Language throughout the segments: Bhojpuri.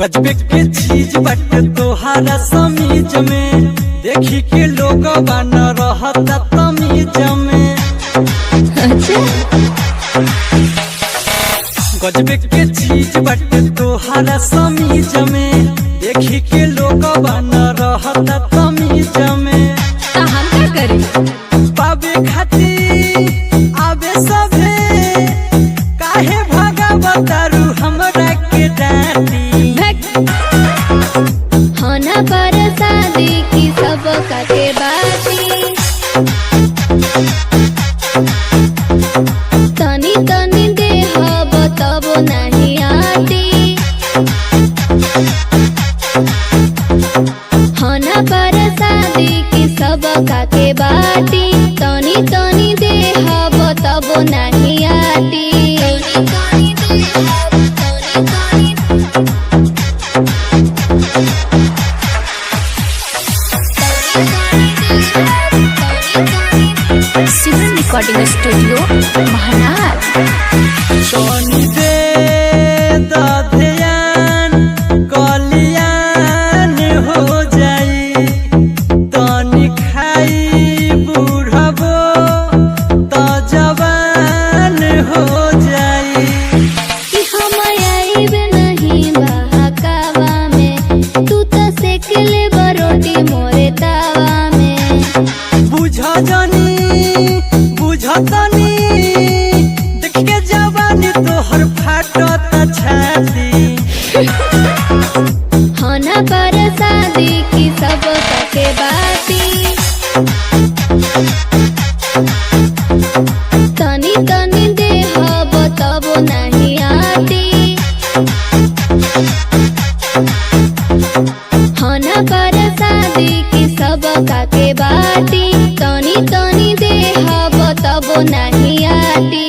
गजबे के चीज बट तोहारा समीज में देखी के लोग बन रहता तमीज में। गजबे के चीज बट तोहारा समीज में देखी के लोग बन रहता तमीज में। हम क्या करें पावे खातिर आवे सभे काहे भागा बतारू हमरा के डांटी। होना पर शादी की सब के बाती तनी तनी देह तब नहीं आती। होना पर शादी की सब के बाती तनी तनी देह तब नहीं आती। सिमरन रिकॉर्डिंग स्टूडियो महानार। सोनी दे ध्यान कल्याण हो जाई तनी खाई बूढ़बो तो जवान हो जाई। कि हम आइब नहीं बहकावा में तू तो सेक ले बरोटी मोरे तावा में। बुझतनी देख के जवानी तोहर फाटत छाती। होना पर शादी की सब के बाती तनी तनी देह तब नहीं आती। होना पर शादी की सब के बाती तनी तनी देह तब नहीं आती।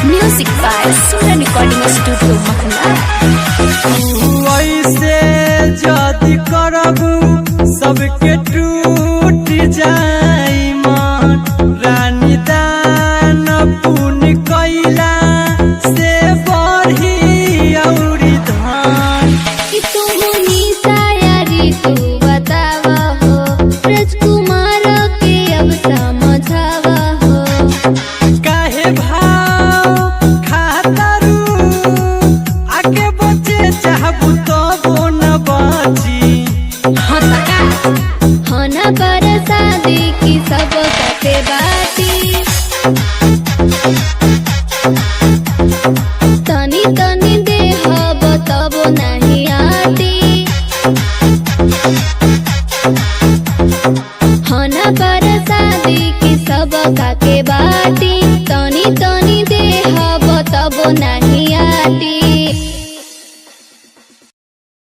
Music by Simran recording studio महानार। ऐसे जदि करबू सबके टूट जाई मन। रानी दान पुण्य कैला से बढ़ी औरी धन। कि तुम निशा